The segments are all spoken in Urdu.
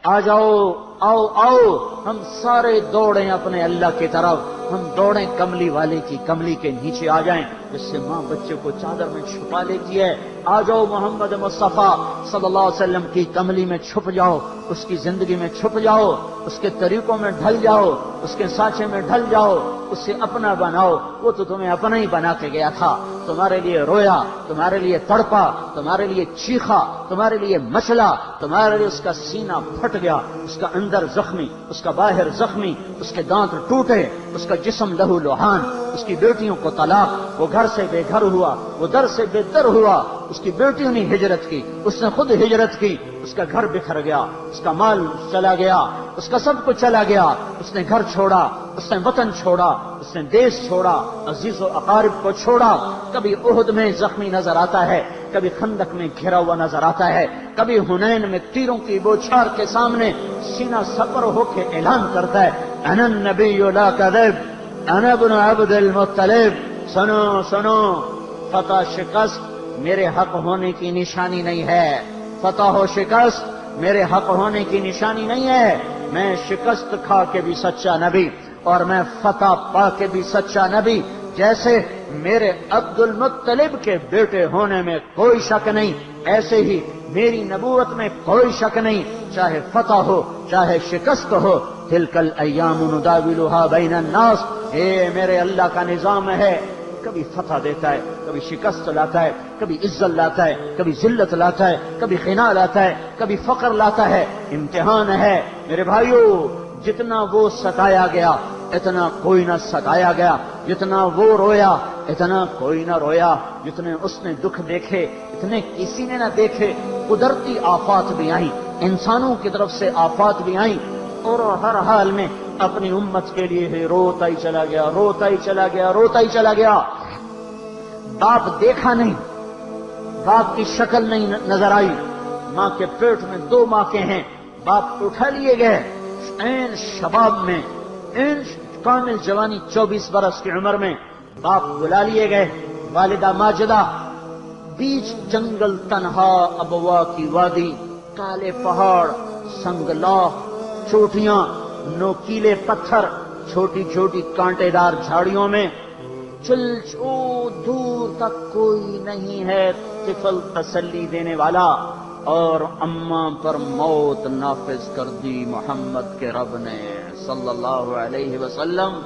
آ جاؤ، آؤ آؤ، ہم سارے دوڑیں اپنے اللہ کی طرف، ہم دوڑیں کملی والے کی کملی کے نیچے آ جائیں، جس سے ماں بچے کو چادر میں چھپا لیتی ہے۔ آ جاؤ محمد مصطفیٰ صلی اللہ علیہ وسلم کی کملی میں چھپ جاؤ، اس کی زندگی میں چھپ جاؤ، اس کے طریقوں میں ڈھل جاؤ، اس کے سانچے میں ڈھل جاؤ، اسے اپنا بناؤ۔ وہ تو تمہیں اپنا ہی بنا کے گیا تھا، تمہارے لیے رویا، تمہارے لیے تڑپا، تمہارے لیے چیخا، تمہارے لیے مچلا، تمہارے لیے اس کا سینہ پھٹ گیا، اس کا اندر زخمی، اس کا باہر زخمی، اس کے دانت ٹوٹے، اس کا جسم لہو لوہان، اس کی بیٹیوں کو طلاق، وہ گھر سے بے گھر ہوا، وہ در سے بے در ہوا، اس کی بیٹیوں نے ہجرت کی، اس نے خود ہجرت کی، اس کا گھر بکھر گیا، اس کا مال چلا گیا، اس کا سب کچھ چلا گیا، اس نے گھر چھوڑا، اس نے وطن چھوڑا، اس نے دیش چھوڑا، عزیز و اقارب کو چھوڑا۔ کبھی احد میں زخمی نظر آتا ہے، کبھی خندق میں گھرا ہوا نظر آتا ہے، کبھی حنین میں تیروں کی بوچھار کے سامنے سینہ سپر ہو کے اعلان کرتا ہے، انا النبی لا کذب، انا ابن عبد المطلب۔ سنو سنو، فتح شکست میرے حق ہونے کی نشانی نہیں ہے، فتح و شکست میرے حق ہونے کی نشانی نہیں ہے۔ میں شکست کھا کے بھی سچا نبی، اور میں فتح پا کے بھی سچا نبی۔ جیسے میرے عبد المطلب کے بیٹے ہونے میں کوئی شک نہیں، ایسے ہی میری نبوت میں کوئی شک نہیں، چاہے فتح ہو چاہے شکست ہو۔ تلک الایام نداولها بین الناس، یہ میرے اللہ کا نظام ہے، کبھی فتح دیتا ہے، کبھی شکست لاتا ہے، کبھی عزت لاتا ہے، کبھی ذلت لاتا ہے، کبھی خنا لاتا ہے، کبھی فقر لاتا ہے۔ امتحان ہے میرے بھائیو، جتنا وہ ستایا گیا اتنا کوئی نہ ستایا گیا، جتنا وہ رویا اتنا کوئی نہ رویا، جتنے اس نے دکھ دیکھے اتنے کسی نے نہ دیکھے۔ قدرتی آفات بھی آئیں، انسانوں کی طرف سے آفات بھی آئیں، اور ہر حال میں اپنی امت کے لیے ہی روتا ہی چلا گیا، روتا ہی چلا گیا، روتا ہی چلا گیا۔ باپ دیکھا نہیں، باپ کی شکل نہیں نظر آئی، ماں کے پیٹ میں 2 ماں کے ہیں، باپ اٹھا لیے گئے این شباب میں، این کامل جوانی 24 برس کی عمر میں باپ بلا لیے گئے۔ والدہ ماجدہ بیچ جنگل تنہا ابوا کی وادی، کالے پہاڑ، سنگلاخ، چوٹیاں، نوکیلے پتھر، چھوٹی چھوٹی کانٹے دار جھاڑیوں میں دور تک کوئی نہیں ہے طفل تسلی دینے والا، اور اماں پر موت نافذ کر دی محمد کے رب نے صلی اللہ علیہ وسلم۔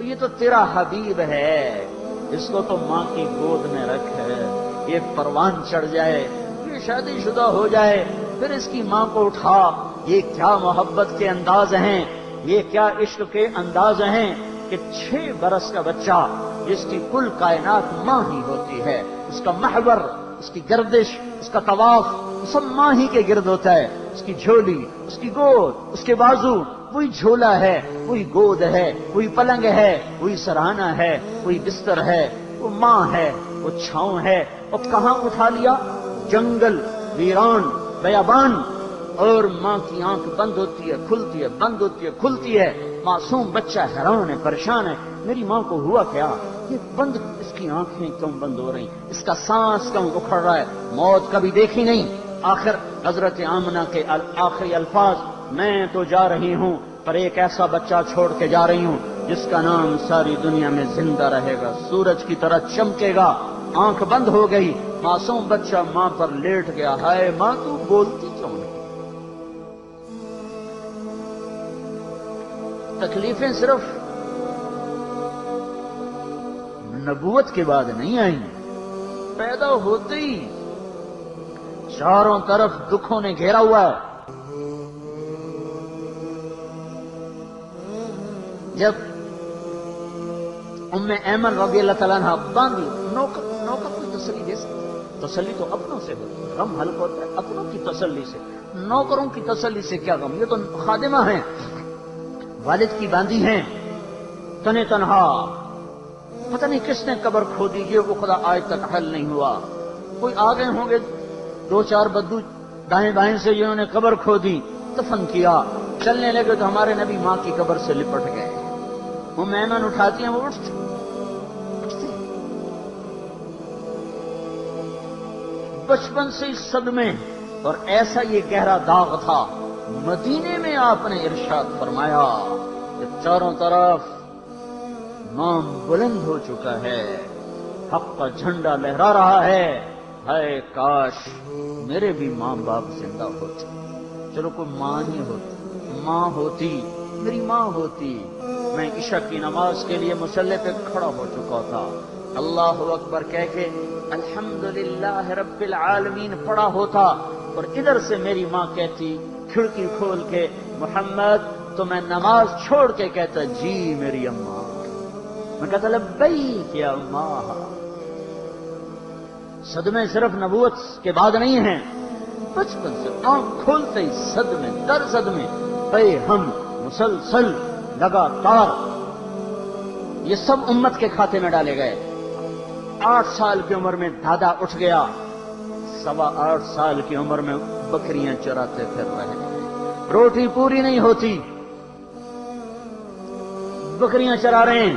یہ تو تیرا حبیب ہے، اس کو تو ماں کی گود میں رکھ ہے، یہ پروان چڑھ جائے، یہ شادی شدہ ہو جائے، پھر اس کی ماں کو اٹھا۔ یہ کیا محبت کے انداز ہیں، یہ کیا عشق کے انداز ہیں کہ 6 برس کا بچہ جس کی کل کائنات ماں ہی ہوتی ہے، اس کا محور، اس کی گردش، اس کا طواف سب ماں ہی کے گرد ہوتا ہے، اس کی جھولی، اس کی گود، اس کے بازو، وہی جھولا ہے، وہی گود ہے، وہی پلنگ ہے، وہی سرہانہ ہے، وہی بستر ہے، وہ ماں ہے، وہ چھاؤں ہے۔ اور کہاں اٹھا لیا؟ جنگل، ویران، بیابان، اور ماں کی آنکھ بند ہوتی ہے کھلتی ہے، بند ہوتی ہے کھلتی ہے، معصوم بچہ حیران ہے، پریشان ہے، میری ماں کو ہوا کیا؟ یہ بند، اس کی آنکھیں کیوں بند ہو رہی، اس کا سانس کیوں اکھڑ رہا ہے؟ موت کبھی دیکھی نہیں۔ آخر حضرت آمنہ کے آخری الفاظ، میں تو جا رہی ہوں پر ایک ایسا بچہ چھوڑ کے جا رہی ہوں جس کا نام ساری دنیا میں زندہ رہے گا، سورج کی طرح چمکے گا۔ آنکھ بند ہو گئی، معصوم بچہ ماں پر لیٹ گیا۔ ہائے ماں، تو بولتی کیوں نہیں؟ تکلیفیں صرف نبوت کے بعد نہیں آئیں، پیدا ہوتے ہی چاروں طرف دکھوں نے گھیرا ہوا ہے۔ جب ام ایمن رضی اللہ تعالیٰ عنہ باندھی، نوکر کوئی تسلی دے سکتا؟ تسلی تو اپنوں سے ہوتی ہے، غم حلق ہوتا ہے اپنوں کی تسلی سے، نوکروں کی تسلی سے کیا غم؟ یہ تو خادمہ ہیں، والد کی باندھی ہیں، تنے تنہا، پتہ نہیں کس نے قبر کھو دی، یہ وہ خدا آج تک حل نہیں ہوا۔ کوئی آ گئے ہوں گے 2-4 بدو دائیں بائیں سے، جنہوں نے قبر کھو دی، دفن کیا، چلنے لگے تو ہمارے نبی ماں کی قبر سے لپٹ گئے۔ وہ ایمن اٹھاتی ہیں، وہ اٹھتے بچپن سے اس صدمے، اور ایسا یہ گہرا داغ تھا مدینے میں آپ نے ارشاد فرمایا کہ چاروں طرف نام بلند ہو چکا ہے، حق کا جھنڈا لہرا رہا ہے، ہائے کاش میرے بھی ماں باپ زندہ ہوتے، چلو کوئی ماں نہیں ہوتی، ماں ہوتی، میری ماں ہوتی، میں عشاء کی نماز کے لیے مصلی پہ کھڑا ہو چکا تھا، اللہ اکبر کہہ کے الحمدللہ رب العالمین پڑا ہوتا، اور ادھر سے میری ماں کہتی کھڑکی کھول کے محمد، تو میں نماز چھوڑ کے کہتا جی میری اماں، میں کہتا لبیک یا اماں۔ صدمے صرف نبوت کے بعد نہیں ہیں، بچپن سے آنکھ کھولتے ہی صدمے در صدمے پہ ہم مسلسل لگاتار، یہ سب امت کے کھاتے میں ڈالے گئے۔ 8 سال کی عمر میں دادا اٹھ گیا، 8.25 سال کی عمر میں بکریاں چراتے پھر رہے، روٹی پوری نہیں ہوتی، بکریاں چرا رہے ہیں،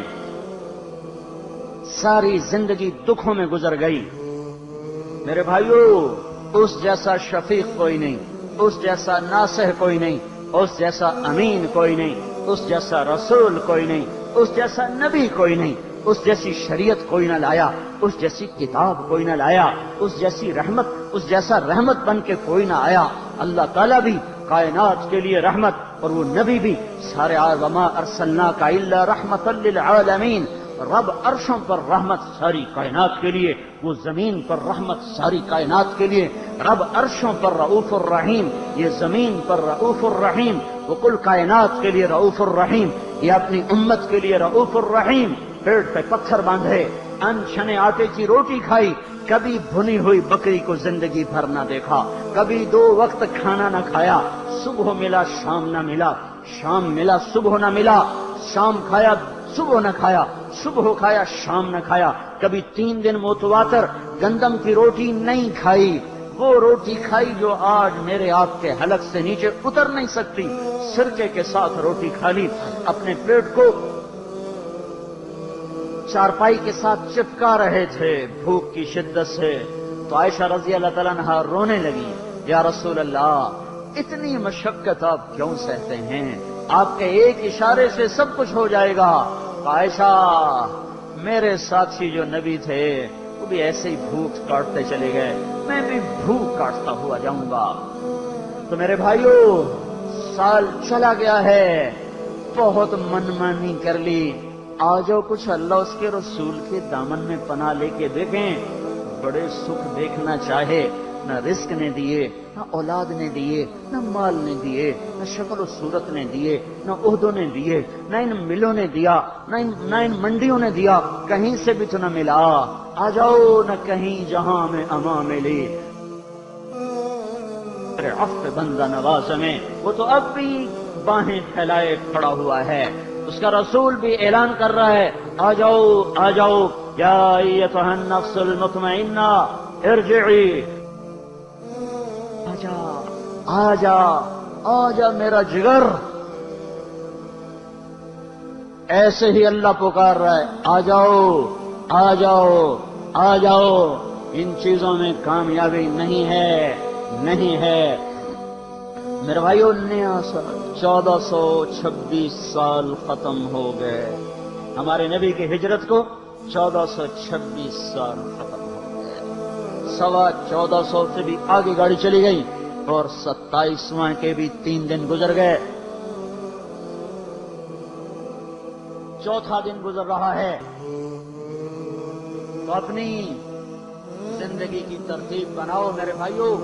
ساری زندگی دکھوں میں گزر گئی۔ میرے بھائیوں، اس جیسا شفیق کوئی نہیں، اس جیسا ناصح کوئی نہیں، اس جیسا امین کوئی نہیں، اس جیسا رسول کوئی نہیں، اس جیسا نبی کوئی نہیں، اس جیسی شریعت کوئی نہ لایا، اس جیسی کتاب کوئی نہ لایا، اس جیسی رحمت، اس جیسا رحمت بن کے کوئی نہ آیا۔ اللہ تعالیٰ بھی کائنات کے لیے رحمت، اور وہ نبی بھی سارے وما ارسلناک الا رحمتا للعالمین، رب عرشوں پر رحمت ساری کائنات کے لیے، وہ زمین پر رحمت ساری کائنات کے لیے، رب عرشوں پر رؤوف الرحیم، یہ زمین پر رؤوف الرحیم، وہ کل کائنات کے لیے رؤوف الرحیم، یہ اپنی امت کے لیے رؤوف الرحیم۔ پیٹ پہ پتھر باندھے، ان چھنے آٹے کی روٹی کھائی، کبھی بھنی ہوئی بکری کو زندگی بھر نہ دیکھا، کبھی 2 وقت کھانا نہ کھایا، صبح ملا شام نہ ملا، شام ملا صبح نہ ملا، شام کھایا صبح نہ کھایا، صبح کھایا شام نہ کھایا، کبھی 3 دن متواتر گندم کی روٹی نہیں کھائی، وہ روٹی کھائی جو آج میرے آپ کے حلق سے نیچے اتر نہیں سکتی، سرکے کے ساتھ روٹی کھا لی، اپنے پیٹ کو چارپائی کے ساتھ چپکا رہے تھے بھوک کی شدت سے، تو عائشہ رضی اللہ تعالیٰ عنہا رونے لگی، یا رسول اللہ اتنی مشقت آپ کیوں سہتے ہیں، آپ کے ایک اشارے سے سب کچھ ہو جائے گا۔ عائشہ میرے ساتھی جو نبی تھے وہ بھی ایسے ہی بھوک کاٹتے چلے گئے، میں بھی بھوک کاٹتا ہوا جاؤں گا۔ تو میرے بھائیوں، سال چلا گیا ہے، بہت منمانی کر لی، آ جاؤ کچھ اللہ اس کے رسول کے دامن میں پناہ لے کے دیکھیں، بڑے سکھ دیکھنا چاہے، نہ رزق نے دیے، نہ اولاد نے دیے، نہ مال نے دیے، نہ شکل و صورت نے دیے، نہ عہدوں نے دیے، نہ ان ملوں نے دیا، نہ ان منڈیوں نے دیا، کہیں سے بھی تو نہ ملا، آ جاؤ نہ کہیں جہاں میں اما ملی، عفو بندہ نواز میں، وہ تو اب بھی باہیں پھیلائے کھڑا ہوا ہے، اس کا رسول بھی اعلان کر رہا ہے، آ جاؤ آ جاؤ یا ایتھا النفس المطمئنہ ارجعی، آجا آجا آجا میرا جگر، ایسے ہی اللہ پکار رہا ہے، آ جاؤ آ جاؤ آ جاؤ، ان چیزوں میں کامیابی نہیں ہے، نہیں ہے۔ میرے بھائیو، 1426 سال ختم ہو گئے، ہمارے نبی کی ہجرت کو 1426 سال ختم ہو گئے، 1425 سے بھی آگے گاڑی چلی گئی، اور 27واں کے بھی 3 دن گزر گئے، 4تھا دن گزر رہا ہے، تو اپنی زندگی کی ترتیب بناؤ میرے بھائیو۔